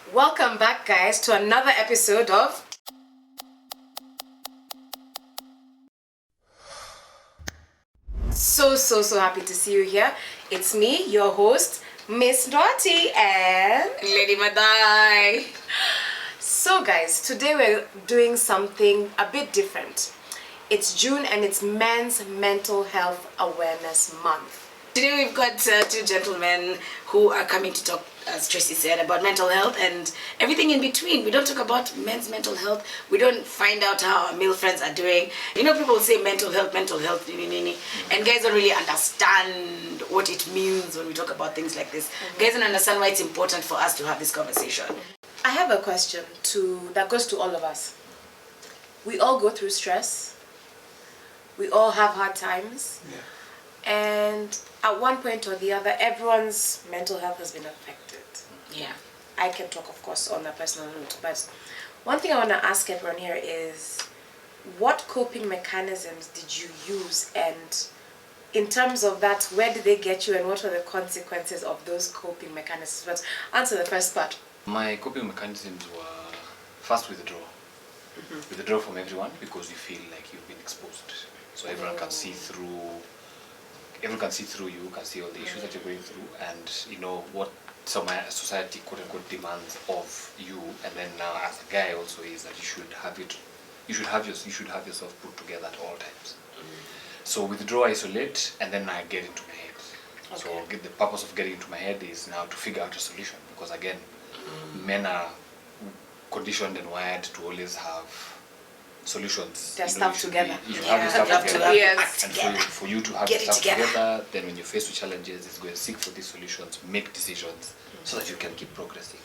Welcome back, guys, to another episode of So happy to see you here. It's me, your host, Miss Nduati and Lady Mathai. So guys, today we're doing something a bit different. It's June and it's Men's Mental Health Awareness Month. Today we've got two gentlemen who are coming to talk, as Tracy said, about mental health and everything in between. We don't talk about men's mental health. We don't find out how our male friends are doing. You know, people say mental health, and guys don't really understand what it means when we talk about things like this. Guys don't understand why it's important for us to have this conversation. I have a question that goes to all of us. We all go through stress. We all have hard times. Yeah. And at one point or the other, everyone's mental health has been affected. Yeah. I can talk, of course, on a personal note, but one thing I want to ask everyone here is, what coping mechanisms did you use, and in terms of that, where did they get you, and what were the consequences of those coping mechanisms? But answer the first part. My coping mechanisms were first withdrawal. Withdraw from everyone because you feel like you've been exposed. So everyone can see through. Everyone can see through you, can see all the issues that you're going through, and you know what society quote unquote demands of you. And then now, as a guy, also is that you should have yourself put together at all times. So withdraw, isolate, and then I get into my head. Okay. So the purpose of getting into my head is now to figure out a solution, because again, men are conditioned and wired to always have solutions. Their stuff together. You should have your stuff together. Yes. And for you to have Get your it stuff together. then when you're faced with challenges, it's going to seek for these solutions, make decisions, so that you can keep progressing.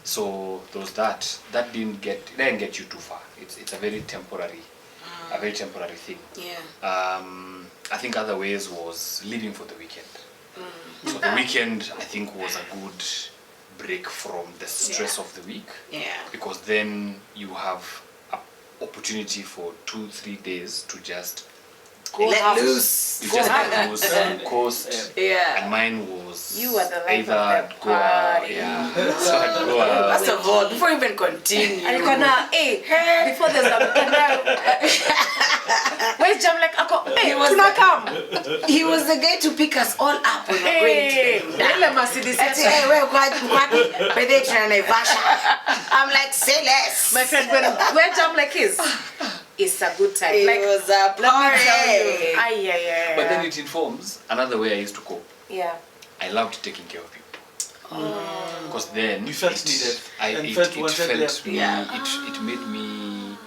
So there was that didn't get you too far. It's a very temporary thing. Yeah. I think other ways was living for the weekend. So the weekend, I think, was a good break from the stress of the week. Yeah. Because then you have an opportunity for 2-3 days to just Let loose. You just let loose and coast. Yeah. And mine was You are the life either of the go out, party. yeah. So I'd go out. First of all, before we even continue, And before there's a where's Jam like, hey, was tuna come. he was the guy to pick us all up when we were going to the Ile Mercedes. hey, we're quite I'm like, say less. My friend, where Jam like is, it's a good time. It Like, was a let me tell you. party. Yeah. But then it informs another way I used to cope. Yeah. I loved taking care of people. Because then You felt needed. It made me,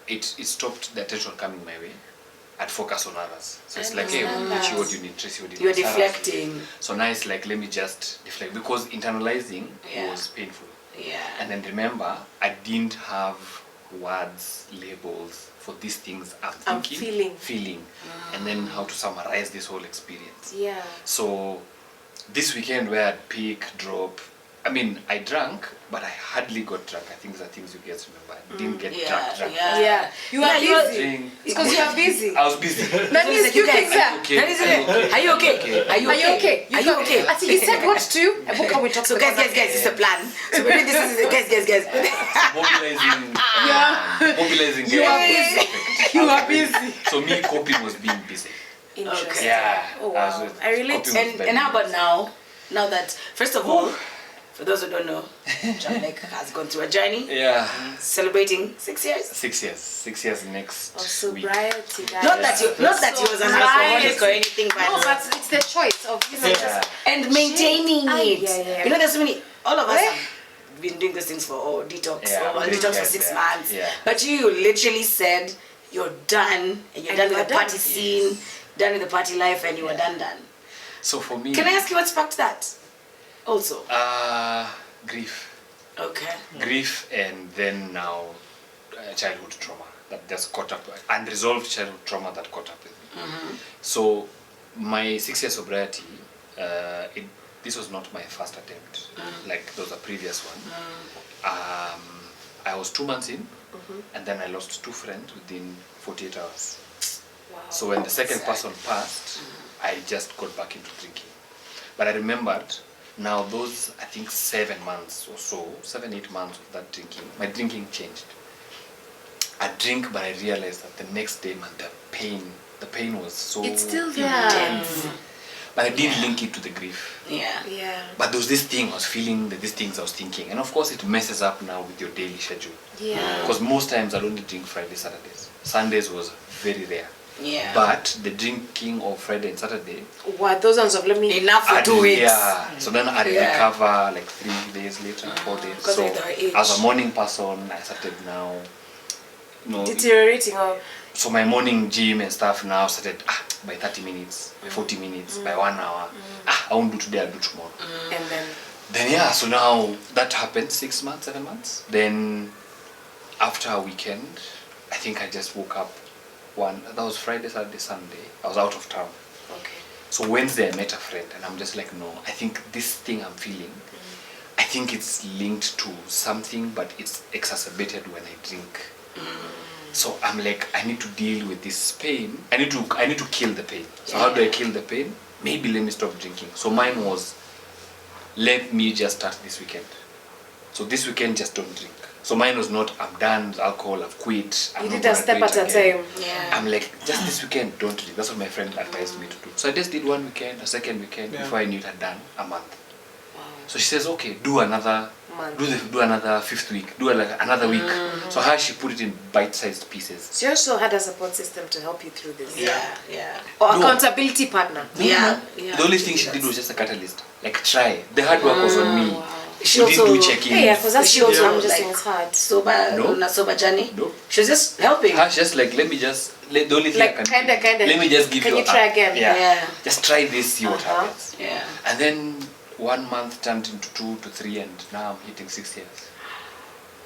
it stopped the attention coming my way. I'd focus on others. So it's like, hey, Michi, what do you need? Tracy, what do you You're need? Sarah, deflecting. so now it's like, let me just deflect. Because internalizing was painful. Yeah. And then remember, I didn't have words, labels for these things I'm thinking, feeling, and then how to summarize this whole experience. Yeah. So this weekend where I'd pick, drop, I mean, I drank, but I hardly got drunk. I think those are things you guys remember. I didn't get drunk. Yeah. You are busy. Drink. It's because you are busy. I was busy. That means you things there. Okay. Are you okay? Are you okay? He said what to you? We talk So guys, this is the plan. So maybe this is guys. Mobilizing. You are busy. You are busy. So me coping was being busy. Interesting. Yeah. Oh wow. I relate. And how about now? Now that, first of all, for those who don't know, John Lake has gone through a journey. Yeah. Celebrating 6 years. 6 years. 6 years next week. Sobriety, guys. Not that he was an alcoholic or anything, but no, but it's the choice of just and maintaining it. Yeah. You know, there's so many. All of us have been doing those things for detox. Detox for 6 months. Yeah. But you literally said you're done, and you're done with the party scene, done with the party life, and you were done. So for me, Can I ask you what sparked that? Also. Grief. Okay. Grief, and then now childhood trauma that just caught up, unresolved childhood trauma that caught up with me. So my 6 years sobriety, this was not my first attempt, like those are previous one. I was 2 months in, and then I lost 2 friends within 48 hours. Wow. So when the second person passed, I just got back into drinking. But I remembered Now those, I think 7 months or so, 7-8 months of that drinking, my drinking changed. I drink, but I realized that the next day, man, the pain was so It's still there. intense. But I didn't link it to the grief. Yeah. But there was this thing I was feeling, these things I was thinking. And of course it messes up now with your daily schedule. Yeah. Because most times I'll only drink Friday, Saturdays. Sundays was very rare. Yeah. But the drinking of Friday and Saturday, What, those ones of let me... Enough for 2 weeks. yeah. So then I Yeah. recover like 3 days later, 4 days. Because So of the age. as a morning person, I started now, Deteriorating or... so my morning gym and stuff now started by 30 minutes, by 40 minutes, by 1 hour. I won't do today, I'll do tomorrow. And Then yeah, so now that happened 6 months, 7 months. Then after a weekend, I think I just woke up that was Friday, Saturday, Sunday. I was out of town. okay. So Wednesday I met a friend and I'm just like, no, I think this thing I'm feeling, I think it's linked to something, but it's exacerbated when I drink. So I'm like, I need to deal with this pain. I need to kill the pain. So how do I kill the pain? Maybe let me stop drinking. So mine was, let me just start this weekend. So this weekend, just don't drink. So mine was not, I'm done with alcohol, I've quit. You did a step at a time. Yeah. I'm like, just this weekend, don't drink. That's what my friend advised me to do. So I just did 1 weekend, a second weekend. Before I knew it, I'd done a month. Wow. So she says, okay, do another Month. do another 5th week, do like another week. So how she put it in bite-sized pieces. So you also had a support system to help you through this. Yeah. Or No. accountability partner. Yeah. The only thing she did was just a catalyst. Like try. The hard work was on me. She She didn't also- do check-ins. Yeah, because that's She you also, I'm just like, saying it's hard. Sober, No. on a sober journey. No. She was just helping. She's just like, the only thing Like I can do, kinda. let me just give Can you you try again? Yeah. Just try this, see what happens. Yeah. And then 1 month turned into 2 to 3 and now I'm hitting 6 years.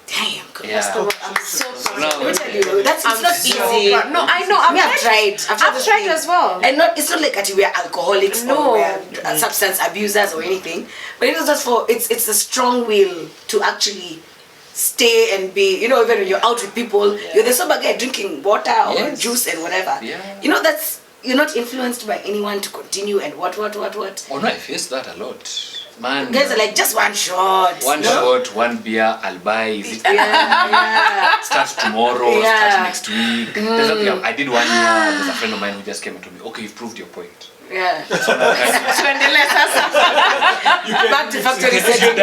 Damn. God. Yeah. I'm so proud. No, Let me tell you, it's I'm not so easy. proud. No, I know. I've tried. I've tried as well. And it's not like that we're alcoholics No. or we're substance abusers or anything. But it was just it's a strong will to actually stay and be, even when you're out with people, you're the sober guy drinking water or Yes. juice and whatever. Yeah. That's, you're not influenced by anyone to continue and what. Oh no, I face that a lot. Man. Guys are like, just one shot. One shot, 1 beer, I'll buy. Is it Yeah. start tomorrow, Yeah. start next week. There's nothing, I did 1 year, there's a friend of mine who just came to me, okay, you've proved your point. Yeah. Tuendelee sasa. Back to factory You setting. showed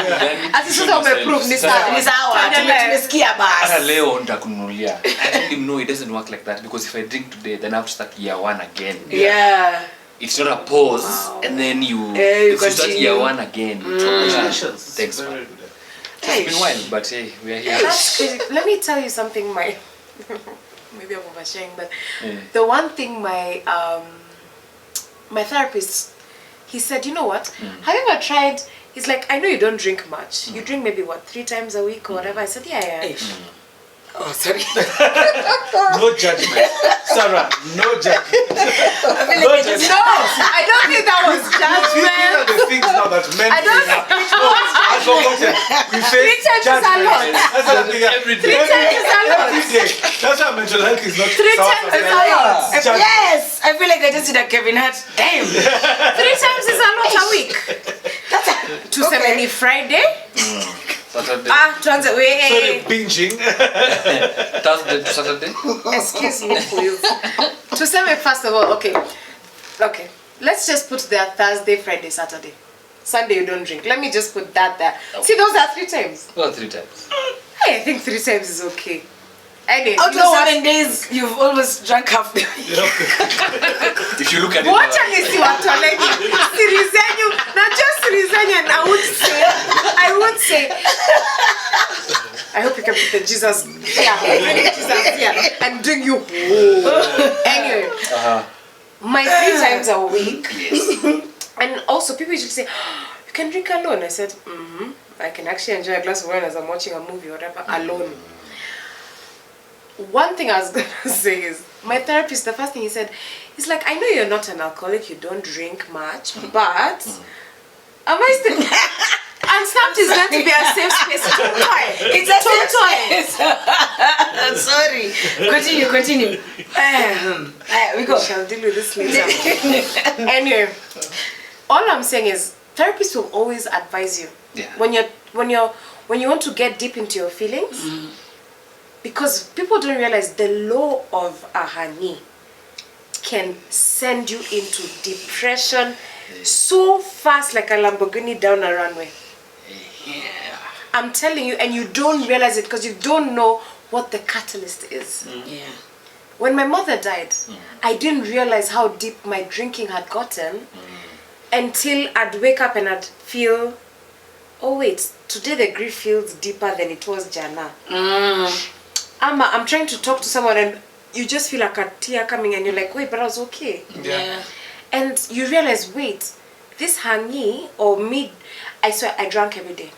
me then. Ati sasa umeprove ni sawa. Ni sawa, Tuendelee. tumesikia Hata basi. leo nitakununulia. I told him no, it doesn't work like that because if I drink today, then I have to start year 1 again. Yeah. It's not a pause and then you you start continue. year 1 again. Congratulations. Thanks, Very man. good. It's been a while, but hey, we are here. That's crazy. Let me tell you something. Maybe I'm oversharing, but Yeah. the one thing my therapist, he said, you know what? Have you ever tried? He's like, I know you don't drink much. You drink maybe 3 times a week or whatever. I said, yeah. Oh, sorry. No judgment. Sarah, no judgment. No, I don't think that was These are judgment. the things now that men I don't say. I've forgotten. We 3 face times is a judgment. lot. That's the thing. Every 3 times is a lot. Every day. That's why mental health is not 3 times is a lot. Judgment. Yes, I feel like I just did a Kevin Hart. Damn. 3 times is a lot a week. Tuseme ni Friday. Saturday, Tuanze Sorry, binging. Thursday to Saturday. excuse me please. Tuseme first of all, okay. Let's just put there Thursday, Friday, Saturday. Sunday you don't drink. Let me just put that there. See, those are 3 times. Well, 3 times. I think 3 times is okay. Anyway, Out you know of what? 7 days, you've always drunk half the week. If you look at it, Wacha nisiwatoleni siri zenyu. Najua siri zenyu and I would say I hope you can put the Jesus here and bring you home. Anyway, my 3 times a week. And also people usually say, you can drink alone. I said, I can actually enjoy a glass of wine as I'm watching a movie or whatever alone. One thing I was going to say is, my therapist, the first thing he said, he's like, I know you're not an alcoholic, you don't drink much, but am I still... Unsnapped is meant to be a safe space. It's a safe space. Sorry. Continue. We go. We shall deal with this later. Anyway, all I'm saying is, therapists will always advise you when you want to get deep into your feelings, because people don't realize the law of ahani can send you into depression so fast, like a Lamborghini down a runway. Yeah. I'm telling you, and you don't realize it because you don't know what the catalyst is. Yeah. When my mother died, I didn't realize how deep my drinking had gotten until I'd wake up and I'd feel, oh wait, today the grief feels deeper than it was Jana. I'm trying to talk to someone and you just feel like a tear coming and you're like, wait, but I was okay. Yeah. And you realize, wait, this hangi or me, I swear I drank every day.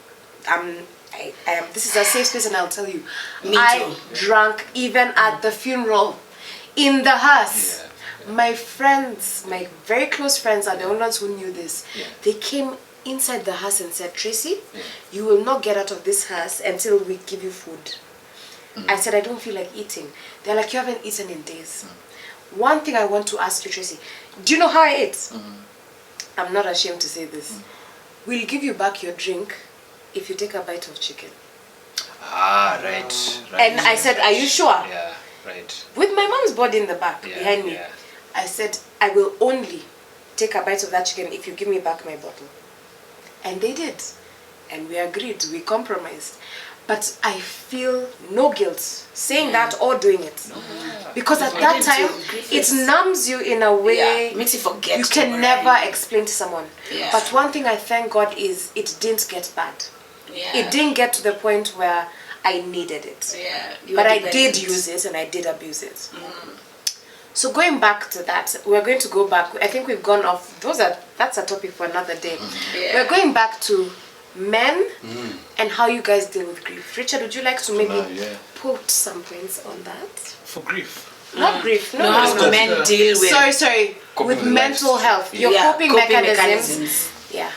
I am. This is a safe space, and I'll tell you, I drank even at the funeral, in the hearse. Yeah. My friends, my very close friends, are the only ones who knew this. Yeah. They came inside the house and said, Tracy, you will not get out of this house until we give you food. I said, I don't feel like eating. They're like, you haven't eaten in days. One thing I want to ask you, Tracy, do you know how I ate? I'm not ashamed to say this. We'll give you back your drink if you take a bite of chicken. Ah, right. And I said, are you sure? Yeah, right. With my mom's body in the back behind me, I said, I will only take a bite of that chicken if you give me back my bottle. And they did. And we agreed, we compromised. But I feel no guilt saying that or doing it. Because at that time, it numbs you in a way makes you forget. you can never explain to someone. Yeah. But one thing I thank God is it didn't get bad. Yeah. It didn't get to the point where I needed it. Yeah. But I did use it and I did abuse it. So going back to that, we're going to go back. I think we've gone off. That's a topic for another day. We're going back to men and how you guys deal with grief. Richard, would you like to maybe put some points on that? For grief. Not grief. No, how men deal with. Sorry. With with mental life. health. Your coping mechanisms. Yeah.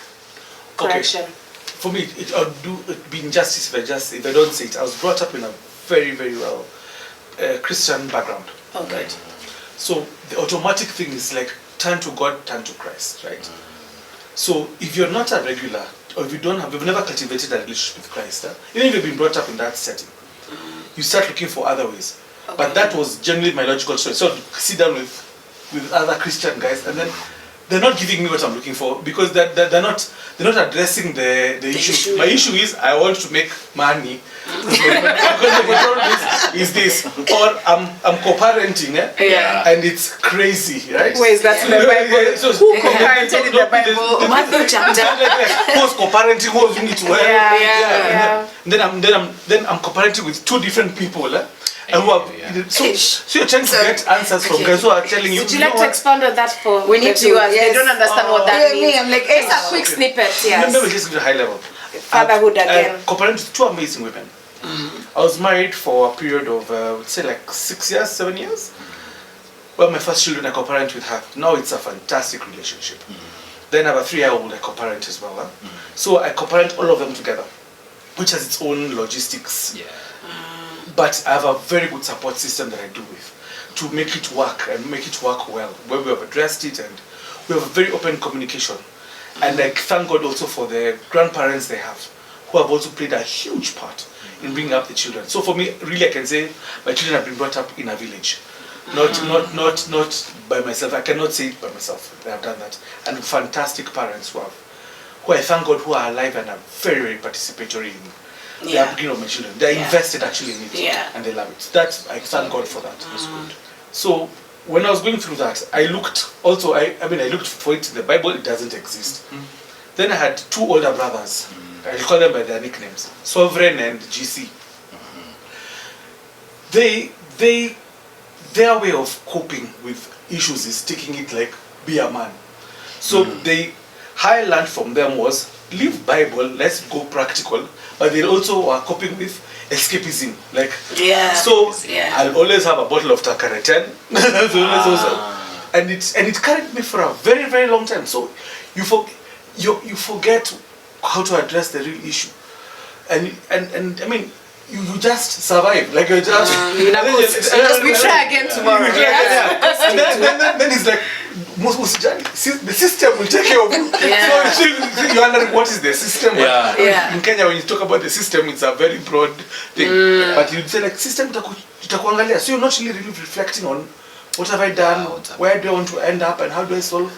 Correction. For me, it would be injustice if I don't say it. I was brought up in a very, very well Christian background. Okay. Right? So the automatic thing is like turn to God, turn to Christ, right? So if you're not a regular, or if you've never cultivated a relationship with Christ, even if you've been brought up in that setting, you start looking for other ways. But that was generally my logical choice. So I'd sit down with other Christian guys, and then they're not giving me what I'm looking for because they're not addressing the issue. My issue is I want to make money. Because the problem is this, or I'm co-parenting, and it's crazy, right? Where is that in the Bible? So, who co-parented in the Bible? Matthew chapter. Who's co-parenting? Who's doing it well? Then I'm co-parenting with two different people. And who are, so you're trying to get answers from guys who are telling you. Would you like to expand on that for We need the to, viewers? They yes. don't understand what that means. I'm like, It's a quick snippet, yes. Let me just give you a high level. Fatherhood again. Co-parenting with two amazing women. I was married for a period of, say like 6 years, 7 years. Well, my first children, I co-parent with her. Now it's a fantastic relationship. Then I have a 3-year-old I co-parent as well. So I co-parent all of them together, which has its own logistics. Yeah. But I have a very good support system that I do with to make it work and make it work well, where we have addressed it and we have a very open communication. And I thank God also for the grandparents they have, who have also played a huge part in bringing up the children. So for me, really I can say my children have been brought up in a village. Not by myself. I cannot say it by myself. They have done that. And fantastic parents who I thank God who are alive and are very, very participatory in the upbringing of my children. They're invested actually in it and they love it. I thank God for that. That's good. So when I was going through that, I looked also, I looked for it in the Bible, it doesn't exist. Then I had two older brothers. I call them by their nicknames, Sovereign and GC. Their way of coping with issues is taking it like, be a man. So how I learned from them was, leave Bible, let's go practical, but they also are coping with escapism. Like, I'll always have a bottle of Takareten. And it carried me for a very, very long time. So you forget how to address the real issue. And I mean, you just survive. Like you just we try again tomorrow. And then it's like, the system will take care of you. Yeah. So you're wondering what is the system. Yeah. Yeah. In Kenya, when you talk about the system, it's a very broad thing. But you'd say like system itakuangalia. So you're not really reflecting on what have I done, where do I want to end up, and how do I solve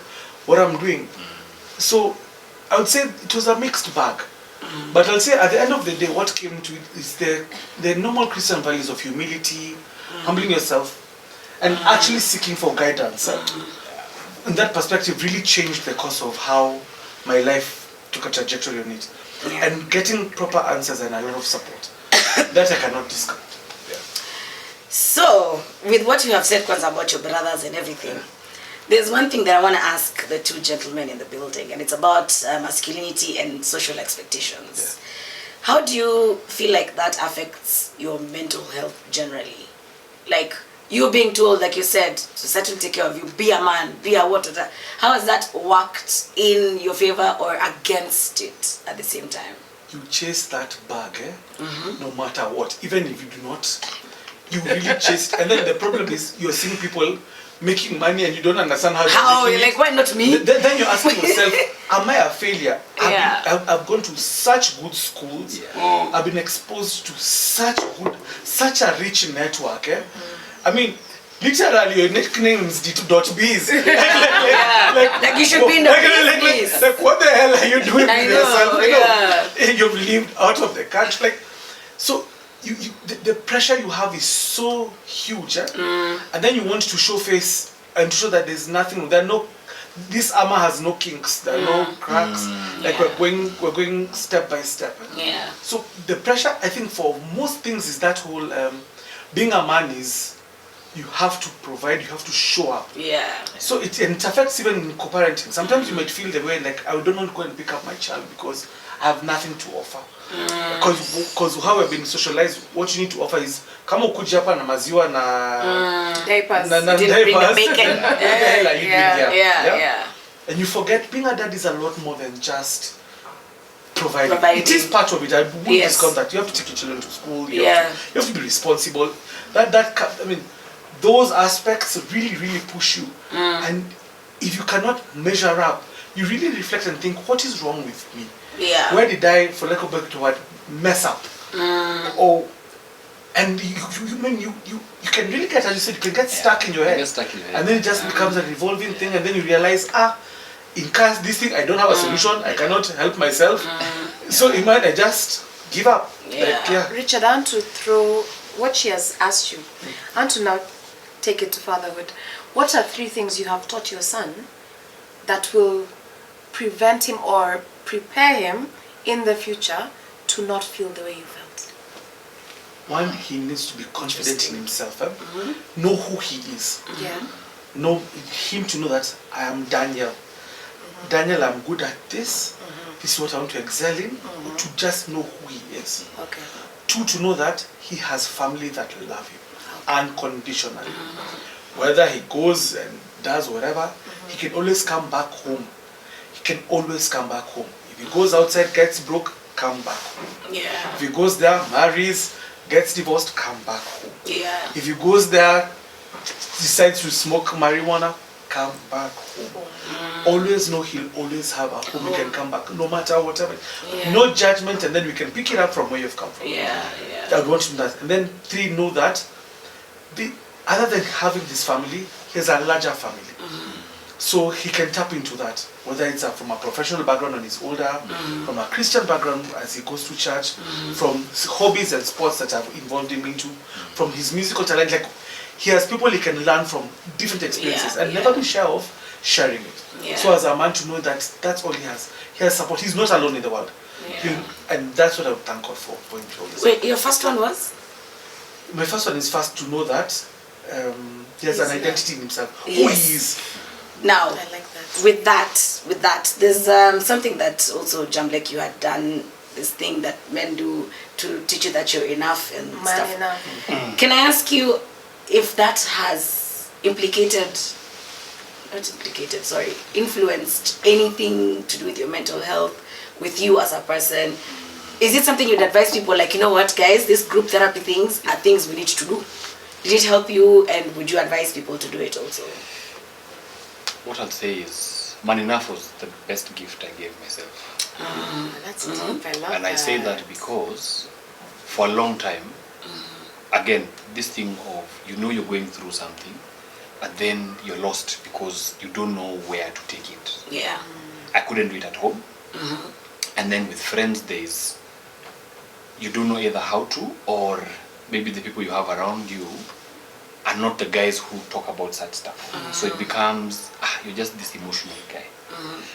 what I'm doing. So I would say it was a mixed bag. But I'll say at the end of the day, what came to it is the normal Christian values of humility, humbling yourself, and actually seeking for guidance. In that perspective, really changed the course of how my life took a trajectory on it. Yeah. And getting proper answers and a lot of support. That I cannot discount. Yeah. So, with what you have said, Kwanza, about your brothers and everything, there's one thing that I want to ask the two gentlemen in the building, and it's about masculinity and social expectations. Yeah. How do you feel like that affects your mental health generally? Like, you being told, like you said, society will take care of you, be a man, be a whatever. How has that worked in your favor or against it at the same time? You chase that bag, no matter what. Even if you do not, you really chase it. And then the problem is you're seeing people making money and you don't understand how How? they're making Like, why not me? Then you're asking yourself, am I a failure? Yeah. I've gone to such good schools. Yeah. I've been exposed to such a rich network. I mean, literally your nicknames .biz. Like you should be in the business. Like what the hell are you doing I with know, yourself? yeah. You've lived out of the country. Like, so the pressure you have is so huge. And then you want to show face and to show that there's nothing, this armor has no kinks, there are no cracks. Like we're going step by step. Yeah. So the pressure, I think, for most things is that whole being a man is you have to provide, you have to show up. Yeah. So it affects even in co-parenting. Sometimes you might feel the way like I don't want to go and pick up my child because I have nothing to offer. Because how we've been socialized, what you need to offer is kama ukuja hapa na maziwa na Diapers. na Didn't bring the diapers. bacon. What the hell are you doing here? Yeah. And you forget being a dad is a lot more than just providing. Providing. It is part of it. I won't Yes. discount that. You have to take your children to school. You Yeah. have to be responsible. I mean, those aspects really, really push you. And if you cannot measure up, you really reflect and think, what is wrong with me? Yeah. Where did I, for lack of a better word, mess up? And you can really get, as you said, you can get stuck in your head. Get stuck in your head. And then it just becomes a revolving thing, and then you realize, in case this thing, I don't have a solution, I cannot help myself. So in mind, I just give up. Yeah. Richard, I want to throw what she has asked you. I want to now take it to fatherhood. What are 3 things you have taught your son that will prevent him or prepare him in the future to not feel the way you felt? One, he needs to be confident in himself. Know who he is. Yeah. Know him to know that I am Daniel. Daniel, I'm good at this. This is what I want to excel in. To just know who he is. Okay. 2, to know that he has family that love him unconditionally. Whether he goes and does whatever, he can always come back home. He can always come back home. If he goes outside, gets broke, come back home. Yeah. If he goes there, marries, gets divorced, come back home. Yeah. If he goes there, decides to smoke marijuana, come back home. Always know he'll always have a home. He can come back no matter whatever. Yeah. No judgment, and then we can pick it up from where you've come from. Yeah. I would want him that. And then 3, know that other than having this family, he has a larger family. So he can tap into that, whether it's from a professional background when he's older, from a Christian background as he goes to church, from hobbies and sports that have involved him into, from his musical talent. Like, he has people he can learn from different experiences and never be shy of sharing it. Yeah. So as a man, to know that that's all he has. He has support. He's not alone in the world. Yeah. And that's what I would thank God for him to always. Wait, your first one was? My first one is first to know that he has an identity in himself. Who Yes. he is. Now, I like that. with that, there's something that also Jamlek, you had done, this thing that men do to teach you that you're enough and Man stuff. enough. Can I ask you if that has influenced anything to do with your mental health, with you as a person? Is it something you'd advise people, like, you know what, guys, this group therapy things are things we need to do? Did it help you, and would you advise people to do it also? what I'll say is, money enough was the best gift I gave myself. That's deep. I love And that. I say that because for a long time, again, this thing of, you're going through something, but then you're lost because you don't know where to take it. Yeah. I couldn't do it at home. And then with friends, you don't know either how to, or maybe the people you have around you are not the guys who talk about such stuff. So it becomes, you're just this emotional guy.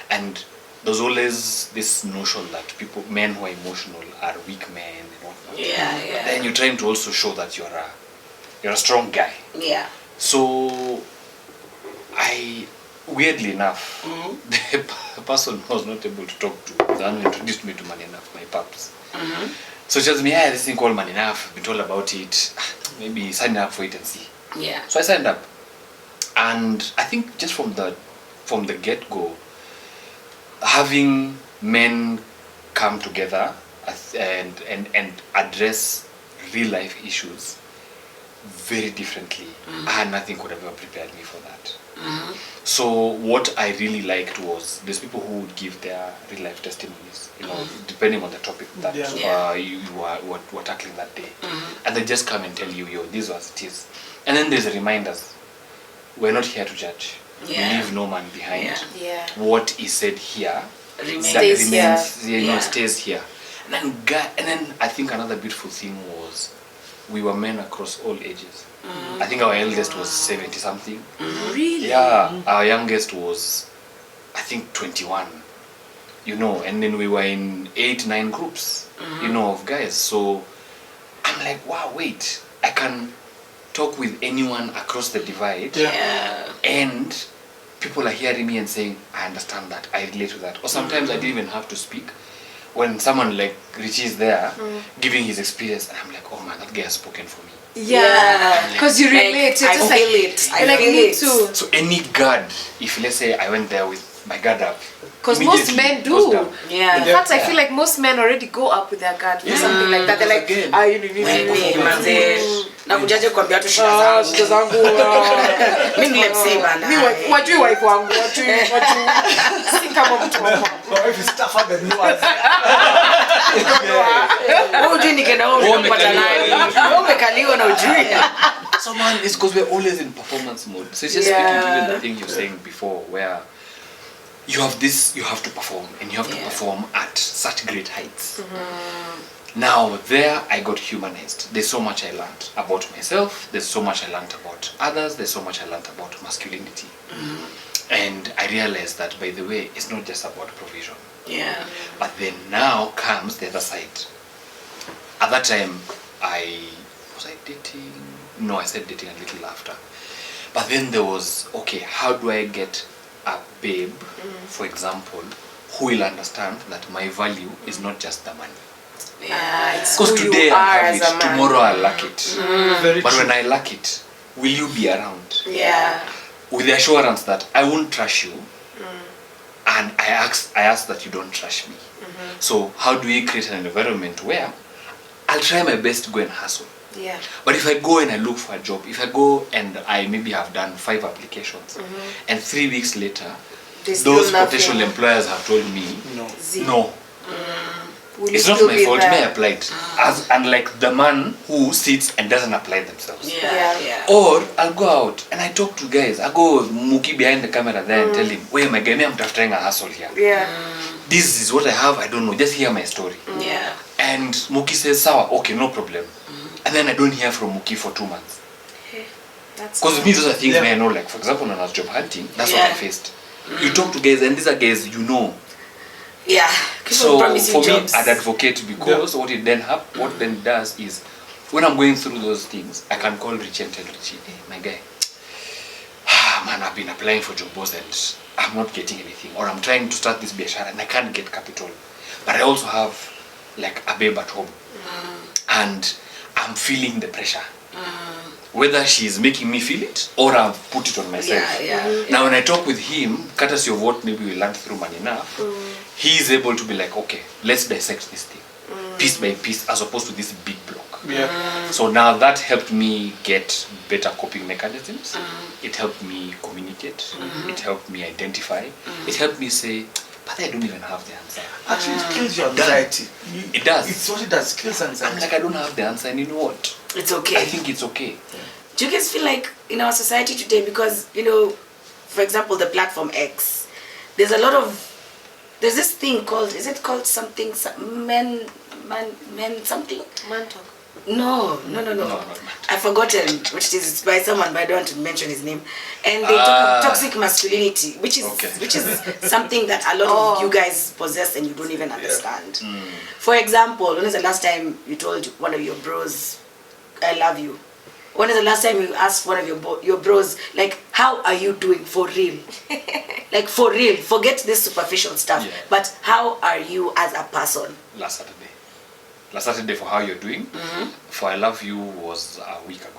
And there's always this notion that men who are emotional are weak men and whatnot. Yeah. But then you're trying to also show that you're a strong guy. Yeah. So weirdly enough, the person who was not able to talk to, the one who introduced me to Money Enough, my paps. So she tells me, this thing called Money Enough, I've been told about it, maybe sign up for it and see. Yeah. So I signed up. And I think just from the get-go, having men come together and address real life issues very differently, nothing could have ever prepared me for that. So what I really liked was there's people who would give their real life testimonies, depending on the topic that you were tackling that day, and they just come and tell you, this was it is. And then there's reminders. We're not here to judge. We leave no man behind. What is said here stays here. And then I think another beautiful thing was we were men across all ages. I think our eldest was 70 something. Really? Yeah. Our youngest was, I think, 21. And then we were in 8-9 groups, of guys. So I'm like, wow, wait, I can talk with anyone across the divide. And people are hearing me and saying, I understand that, I relate to that. Or sometimes I didn't even have to speak. When someone like Richie is there giving his experience, and I'm like, oh man, that guy has spoken for me. Yeah, because you relate. I feel it. I feel me it. too. So any guard, if let's say I went there with my guard up, because most men do. Yeah. In fact, I feel like most men already go up with their guard for something like that. They're like, nakujaje kuambia tu shida zangu. Mimi nilimsema bana. Wajui wife wangu, wajui. Si kama mtu wangu. If it's tougher than yours. Ujui nikaenda home kupata nani. Umekaliwa na ujui. So man, it's because we're always in performance mode. So it's just speaking to even the thing you're saying before, where you have to perform, and you have to perform at such great heights. Now there I got humanized. There's so much I learned about myself, there's so much I learned about others, there's so much I learned about masculinity. And I realized that, by the way, it's not just about provision. But then now comes the other side. At that time, was I dating? No, I said dating a little after. But then there was, okay, how do I get a babe, for example, who will understand that my value is not just the money? Because today I have it, tomorrow I lack it. But when I lack it, will you be around? With the assurance that I won't trash you, and I ask that you don't trash me. So how do we create an environment where I'll try my best to go and hustle? But if I go and I look for a job, if I go and I maybe have done 5 applications, and 3 weeks later, those potential employers have told me, no. It's not my fault, I applied. Unlike the man who sits and doesn't apply themselves. Or I'll go out and I talk to guys. I go Muki behind the camera there and tell him, wait, my guy, I'm trying a hustle here. This is what I have, I don't know, just hear my story. And Muki says, sawa, okay, no problem. And then I don't hear from Muki for 2 months. Because me, those are things I know. Like, for example, when I was job hunting, that's what I faced. You talk to guys, and these are guys you know. So for me, I'd advocate, because what then does is, when I'm going through those things, I can call Richie and tell Richie, hey, my guy, man, I've been applying for job boards and I'm not getting anything, or I'm trying to start this biashara and I can't get capital, but I also have like a babe at home, and I'm feeling the pressure. Whether she's making me feel it or I've put it on myself. Now when I talk with him, courtesy of what maybe we learned through Money Enough, he's able to be like, okay, let's dissect this thing piece by piece, as opposed to this big block. Yeah. So now that helped me get better coping mechanisms. It helped me communicate. It helped me identify. It helped me say, but I don't even have the answer. Actually, it kills your anxiety. It does. It's what it does. Kills anxiety. I'm like, I don't have the answer, and you know what? It's okay. I think it's okay. Do you guys feel like in our society today, because, you know, for example, the platform X, there's this thing called, is it called something, men something? Man talk. No. not man. I've forgotten which it is. It's by someone, but I don't want to mention his name. And they talk toxic masculinity, which is something that a lot of you guys possess and you don't even understand. For example, when is the last time you told one of your bros, I love you? When is the last time you asked one of your bros, like, how are you doing for real? Like, for real. Forget this superficial stuff. Yeah. But how are you as a person? Last Saturday for how you're doing. For I love you was a week ago.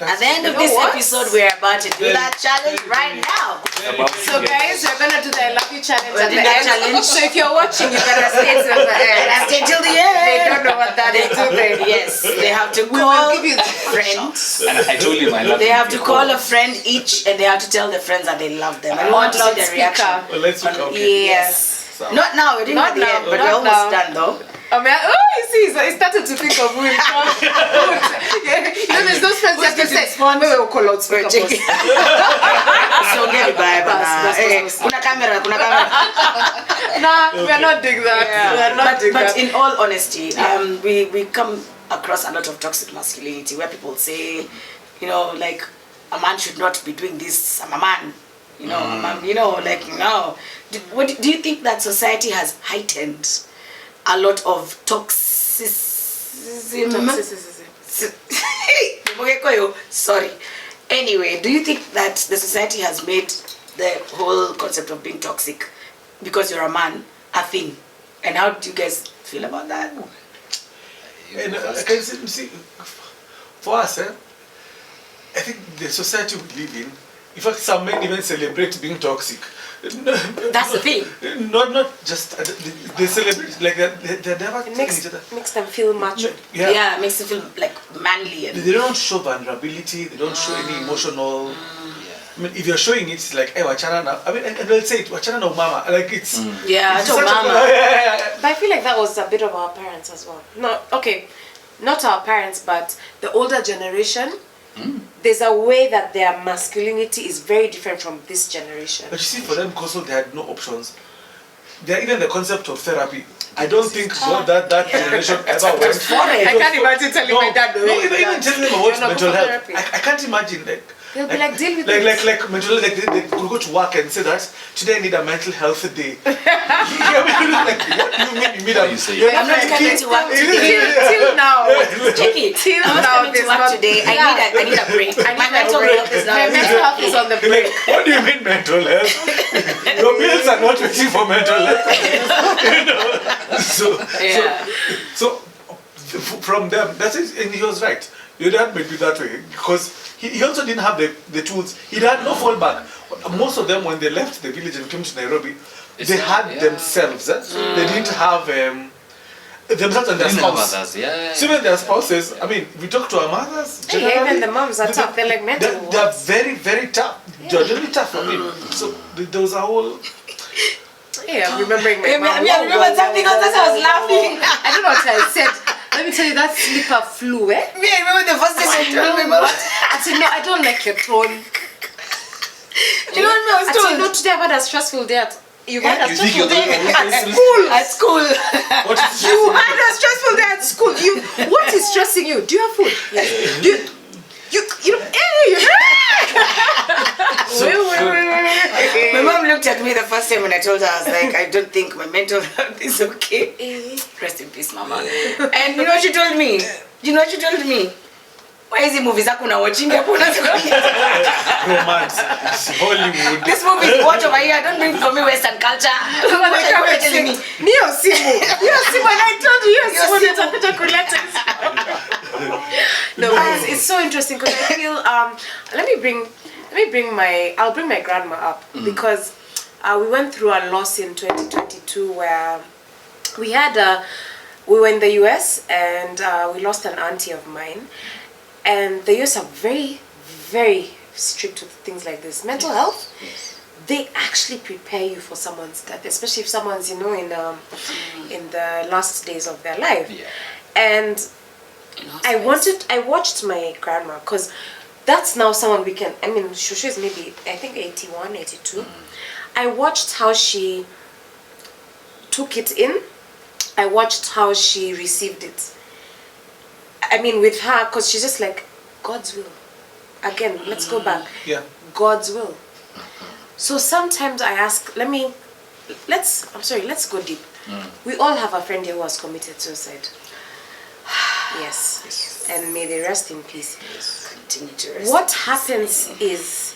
At the end of this episode, we're about to do that challenge right now. So guys, we're gonna do the I love you challenge We're at the doing that end. challenge. So if you're watching, you better stay till the end. Stay till the end. They don't know what that is, do they? Yes, they have to We call will give you a friend. And I told him I love They you have to before. call a friend each, and they have to tell their friends that they love them. And we want to see their reaction. Well, let's look okay. Yes. So, Not now, we didn't Not at the now, end, but not we're almost now. done though. Oh, you see, so he started to think of who he called. Yeah, you know, there's those friends that can say, "Wait, we'll call out We're speaker checking. post." So get it by Bas. kuna camera. Nah, we're not doing that. We're not doing But that. in all honesty, we come across a lot of toxic masculinity where people say, you know, like, a man should not be doing this. I'm a man. You know, a man, you know, like, no. Do you think that society has heightened a lot of toxicity? Sorry. Anyway, do you think that the society has made the whole concept of being toxic because you're a man a thing? And how do you guys feel about that? And see, for us, I think the society we live in, in fact, some men even celebrate being toxic. That's the thing. Not just they celebrate like they're never It telling each other. makes them feel macho. Yeah, it makes you feel like manly. And They don't show vulnerability. They don't show any emotional. I mean, if you're showing it, it's like, hey, wachana na. I mean, and they'll say it, wachana na mama. Like it's. yeah, It's to such a- mama. But I feel like that was a bit of our parents as well. Not our parents, but the older generation. There's a way that their masculinity is very different from this generation. But you see, for them, because they had no options, even the concept of therapy, I don't think that generation ever went for it. I can't imagine telling my dad. No, even telling them about mental health. I can't imagine They'll be like, deal with like, it. like mental health, like they could go to work and say that today I need a mental health day. Like, what do you mean you need a You say you're I'm not coming to work today. Till now. Check it. Till I'm not now, coming to there's work not- today. I need a break. My need a mental break. health is not. My mental health is on the break. What do you mean mental health? Your bills are not waiting for mental health. You know? So from them, that's it, and he was right. Your dad made me that way because he also didn't have the tools. He had no fallback. Most of them, when they left the village and came to Nairobi, they had themselves. They didn't have themselves and their spouse. So even their spouses, I mean, we talk to our mothers. Hey, even the moms are tough. They're like mental. They're very, very tough. They're really tough. I mean, so there was a whole. Yeah, I'm remembering my I mom. remember something else as I was laughing. I don't know what I said. Let me tell you, that slipper flew, eh? Me, I remember the first time I told my mom. I said, no, I don't like your tone. Do you know what I was I said, told? no, today I've had a stressful day at... You've had a You think stressful you're day doing at okay? school. At school. What is You had a stressful day at school. What is stressing you? Do you have food? Like, you know, My mom looked at me the first time when I told her, I was like, I don't think my mental health is okay. Rest in peace, mama. And you know what she told me? Why is the movies I'm watching? romance? It's Hollywood. This movie is watch over here. Don't bring for me Western culture. What are you telling me? Nio simu, and I told you, No, but it's so interesting because I feel I'll bring my grandma up because we went through a loss in 2022 where we had we were in the US, and we lost an auntie of mine. And the US are very, very strict with things like this. Mental health, they actually prepare you for someone's death, especially if someone's, you know, in the last days of their life. Yeah. And I watched my grandma, because that's now someone we can, I mean, Shushu is maybe, I think 81, 82. I watched how she took it in. I watched how she received it. I mean, with her, because she's just like, God's will. Again, let's go back. Yeah. God's will. So sometimes I ask, let's go deep. We all have a friend here who has committed suicide. Yes. And may they rest in peace. Continue to rest. What happens is,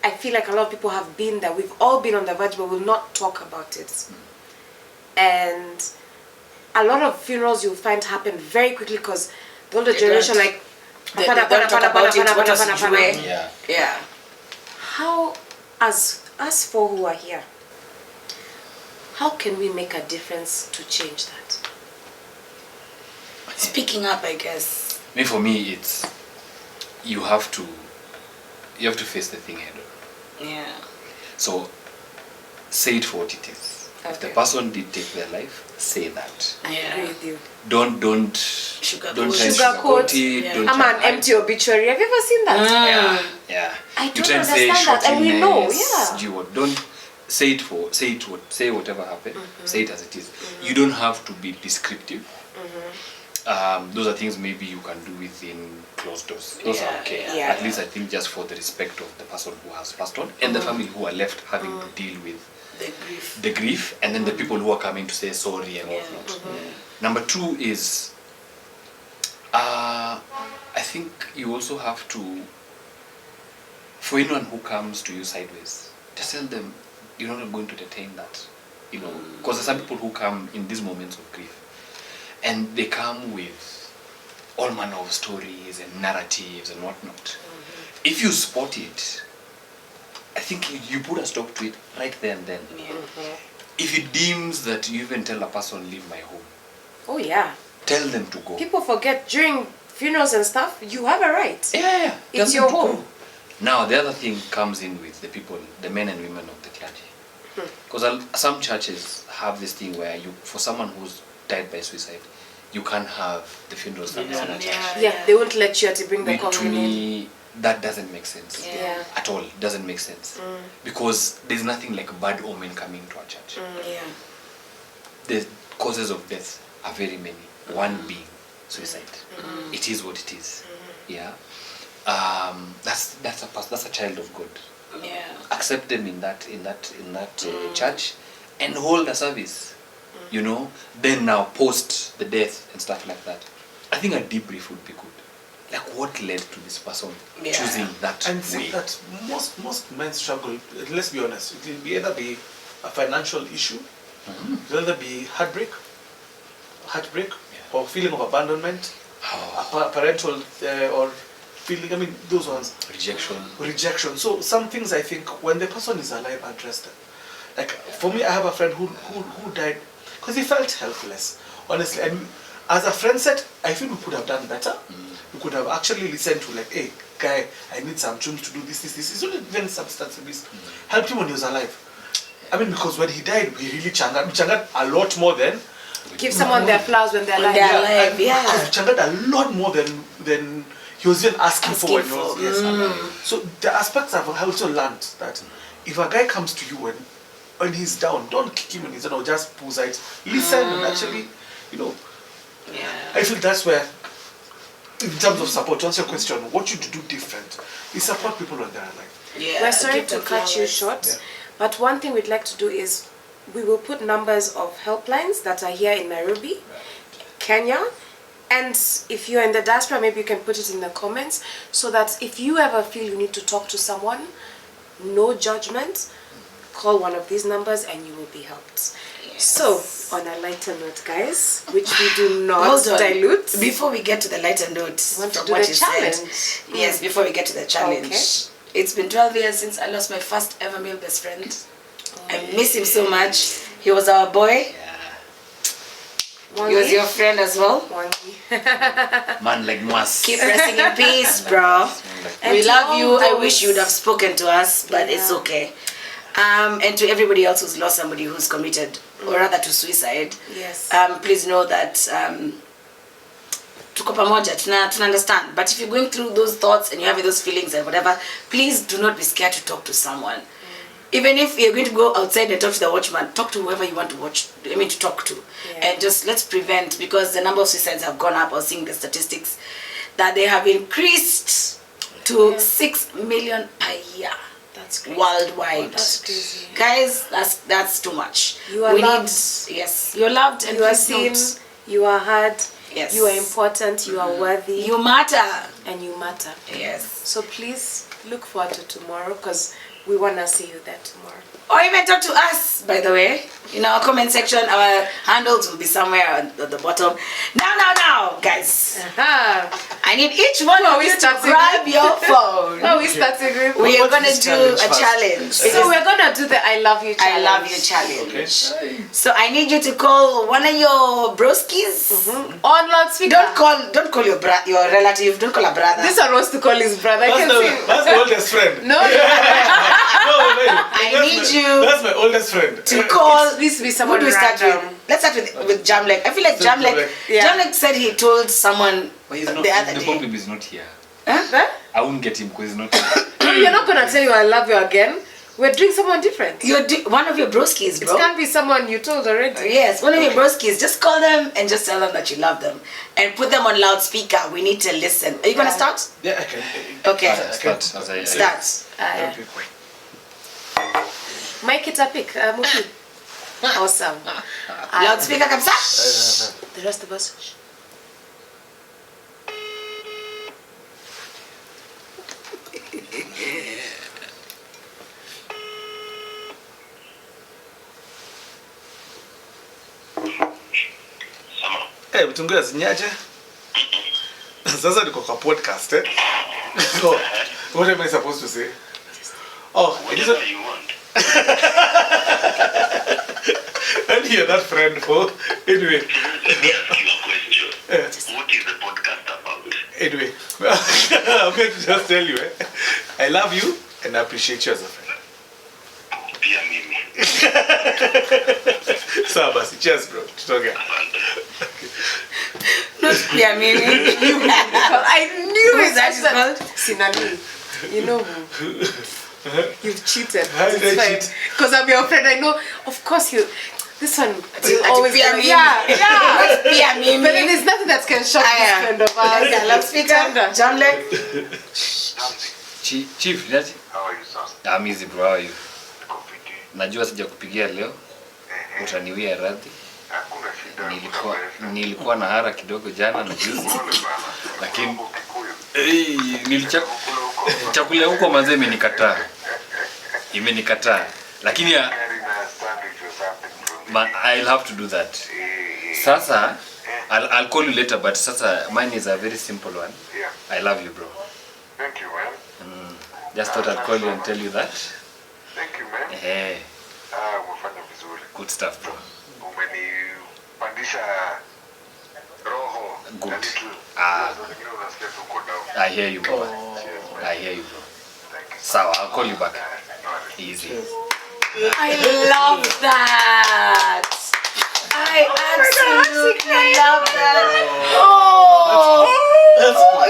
I feel like a lot of people have been there. We've all been on the verge, but will not talk about it. And a lot of funerals you'll find happen very quickly, because the older generation, like, they don't talk about it. What was doing? Yeah. How, as us four who are here, how can we make a difference to change that? Speaking up, I guess. For me, it's you have to face the thing head on. Yeah. So say it for what it is. If the Okay. person did take their life, say that. I agree with you. Don't try and Sugarcoat. it. Yeah. Don't I'm try an and hide. empty obituary. Have you ever seen that? Yeah. I You don't try and say understand that, and we know, yeah. You what? Don't say whatever happened. Say it as it is. You don't have to be descriptive. Those are things maybe you can do within closed doors. Those are okay. Yeah. At least I think just for the respect of the person who has passed on and the family who are left having to deal with The grief. the grief, and then the people who are coming to say sorry and whatnot. Number two is, I think you also have to, for anyone who comes to you sideways, just tell them you're not going to entertain that. You know, because there's some people who come in these moments of grief, and they come with all manner of stories and narratives and whatnot. If you spot it, I think you put a stop to it right there and then. If it deems that you even tell a person, leave my home, Oh yeah. tell them to go. People forget during funerals and stuff, you have a right. Yeah. It's Tell your them to home. go. Now, the other thing comes in with the people, the men and women of the clergy. Because some churches have this thing where for someone who's died by suicide, you can't have the funeral service in a church. Yeah, they won't let you to bring the To coffin in. me, that doesn't make sense. Yeah. At all. It doesn't make sense. Because there's nothing like a bad omen coming to a church. Yeah. The causes of death are very many. One being suicide. It is what it is. Yeah. That's a child of God. Yeah. Accept them in that church and hold a service. You know, then now post the death and stuff like that. I think a debrief would be good. Like, what led to this person choosing that And way? see that most men struggle. Let's be honest. It will either be a financial issue, it will either be heartbreak, or feeling of abandonment, a parental or feeling. I mean, those ones. Rejection. So some things I think when the person is alive, address them. Like for me, I have a friend who died because he felt helpless. Honestly, and as a friend said, I feel we could have done better. We could have actually listened to like, hey, guy, I need some tunes to do this. It's not even substance abuse. Helped him when he was alive. I mean, because when he died, we really chanted. We chanted a lot more than. Give someone their flowers when they're alive. We chanted a lot more than he was even asking for when he was alive. So the aspects I've also learned that if a guy comes to you when he's down, don't kick him when he's down or just pull sides. Listen and actually, you know. Yeah. I feel that's where, in terms of support, to answer your question, what you do different is support people when they're alive. Yeah. We're sorry Give to them cut you flowers. short, but one thing we'd like to do is we will put numbers of helplines that are here in Nairobi, Kenya, and if you're in the diaspora, maybe you can put it in the comments so that if you ever feel you need to talk to someone, no judgment, call one of these numbers and you will be helped. So, on a lighter note, guys, which we do not Hold on. dilute. Before we get to the lighter note, Want to from do what the you challenge? said, yes, before we get to the challenge, Okay. It's been 12 years since I lost my first ever male best friend. I miss him so much. He was our boy. Mwangi. He was your friend as well. Mwangi. Man like Mwas. Keep resting in peace, bro. And We to love all you. I those- wish you would have spoken to us, but it's Yeah. okay. And to everybody else who's lost somebody who's committed, or rather to suicide, Yes. please know that tuko pamoja, tuna understand. But if you're going through those thoughts and you're having those feelings and whatever, please do not be scared to talk to someone. Even if you're going to go outside and talk to the watchman, talk to whoever you want to to talk to. Yeah. And just let's prevent, because the number of suicides have gone up. I was seeing the statistics that they have increased to 6 million per year. That's crazy. Worldwide. That's crazy. Guys, that's too much. You are loved. Yes, you're loved and You are please seen, don't. you are heard, Yes. you are important, you are worthy, You matter. and you matter. Yes. So please look forward to tomorrow because we want to see you there tomorrow. Or even talk to us, by the way. In our comment section, our handles will be somewhere at the bottom. Now, guys. I need each one Who are of we you to starting grab with? your phone. Oh, we started with. We are What's going to this do challenge a first? challenge. So we're gonna do the I love you I challenge. love you challenge. Okay. So I need you to call one of your broskies. On loudspeaker. Don't call your relative. Don't call a brother. This one wants to call his brother. I can see. That's my oldest friend. No, I need you That's my oldest friend. to call. it needs to be Who someone do we start random. with? Let's start with Jamlek. I feel like Start Jamlek. Jamlek. Yeah. Jamlek said he told someone But he's not, the other the day. problem is not here. Huh? I won't get him because he's not here. No, you're not gonna tell you I love you again. We're doing someone different. One of your broskies, It bro. can't be someone you told already. Yes, one of your broskies. Just call them and just tell them that you love them and put them on loudspeaker. We need to listen. Are you gonna start? Yeah, I can. Okay. Start. As I Start. Mike it a pick. Muki. Awesome. Loudspeaker comes up. The rest of us. Hey, mtungu zinyaje? Sasa niko kwa podcast, eh? So, what am I supposed to say? Oh, it is Whatever you want. and you're that friend, oh. Anyway, Let me ask you a question. What is the podcast about? anyway, I'm going to just tell you, eh? I love you and I appreciate you as a friend. Pia mimi. Sawa basi, cheers bro. Tutoke. Yeah, maybe. I knew Who is it. that called? Sinani. You know who? You've cheated. How did I cheat? Because I'm your friend. I know. Of course you. This one will I always be. fear me. Yeah. Yeah, maybe. But then there's nothing that can shock this friend of ours. Okay, loudspeaker. Jamlek. Chief, Nduati? How are you, sir? I'm easy bro, how are you? Kofiti. Najua sijakupigia leo. Utaniwia radhi. Hakuna shida. Nilikuwa na hara kidogo jana na juzi. Pole bana. Lakini Mambo Kikuyu. chakula huko manze imenikataa. Lakini Very nice standing for something from me. I'll have to do that. Sasa I'll call you later, but sasa mine is a very simple one. Yeah. I love you bro. Thank you, man. Just thought I'd call you and tell you that. Thank you, man. Hey, Umefanya vizuri. good stuff bro. Umenipandisha roho. Good. A little. Ah. Wengine unasikia tu uko down. I hear you bro. Cheers, man. I hear you bro. Thank you. Sawa, I'll call you back. No worries. Easy. I love that. I absolutely love that. Oh,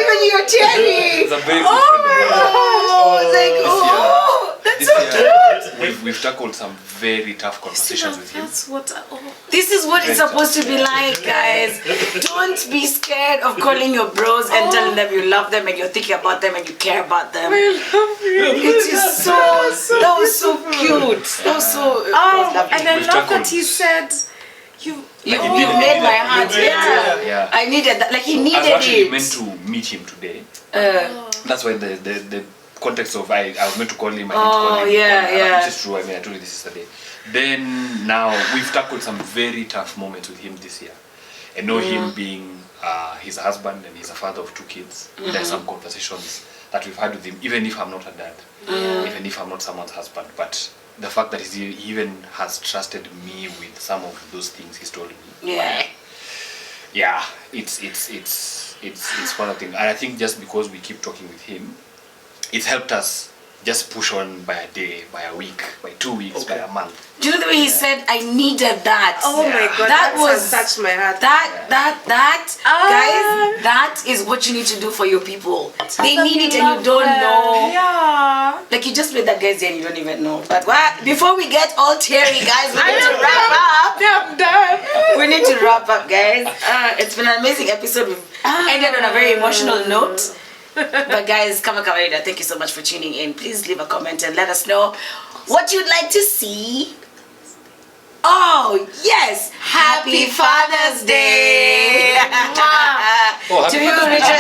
even you're teary. It's a very good friend of mine. Oh, it's like, oh, that's so cute. We've tackled some very tough conversations with him. That's what. This is what it's supposed to be like, guys. Don't be scared of calling your bros and telling them you love them and you're thinking about them and you care about them. I love you. It is that was so cute. That was so. And I We've love that tackled- he said, "You." You Like, made my heart. Yeah. I needed that. Like he I was needed actually it. meant to meet him today. That's why the context of I was meant to call him. I didn't call him. yeah. Which is true. I mean, I told you this yesterday. Then now we've tackled some very tough moments with him this year. And know him being his husband and he's a father of 2 kids. There's some conversations that we've had with him, even if I'm not a dad, even if I'm not someone's husband. But the fact that he even has trusted me with some of those things he's told me. Yeah. yeah, it's one of the things. And I think just because we keep talking with him, it's helped us just push on by a day, by a week, by 2 weeks, by a month. Do you know the way he said, I needed that? Oh my God, that has touched my heart. Guys, that is what you need to do for your people. They need it and you don't know. Yeah. Like you just made that guy's day and you don't even know. But what? Before we get all teary, guys, we need to wrap up. I'm done. We need to wrap up, guys. It's been an amazing episode. We've ended on a very emotional note. But guys, kama kawaida, thank you so much for tuning in. Please leave a comment and let us know what you'd like to see. Oh, yes! Happy Father's Day! To you, Richard.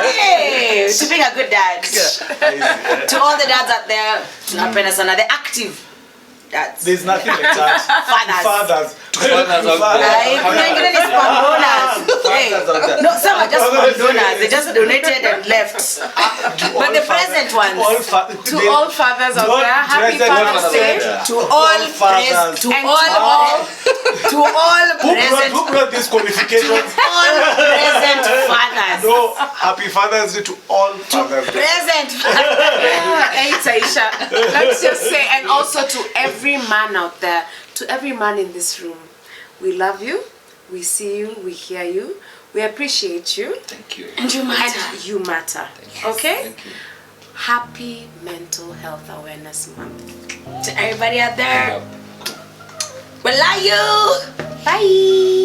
Hey, to being a good dad. To all the dads out there, tunapenda sana, the active dads. There's nothing like that. Fathers. Fathers out there. No, some are just donors. They just donated and left. But the present ones. To all fathers out there, happy Father's Day. To all fathers. To all present. Who brought these qualifications? All present fathers. No, happy Father's Day to all fathers. Present Hey, Taisha. Let's just say, and also to every man out there, to every man in this room, we love you, we see you, we hear you, we appreciate you. Thank you. and you matter. And you matter. Thank you. Okay? Thank you. Happy Mental Health Awareness Month. To everybody out there, Yeah. we love you. Bye.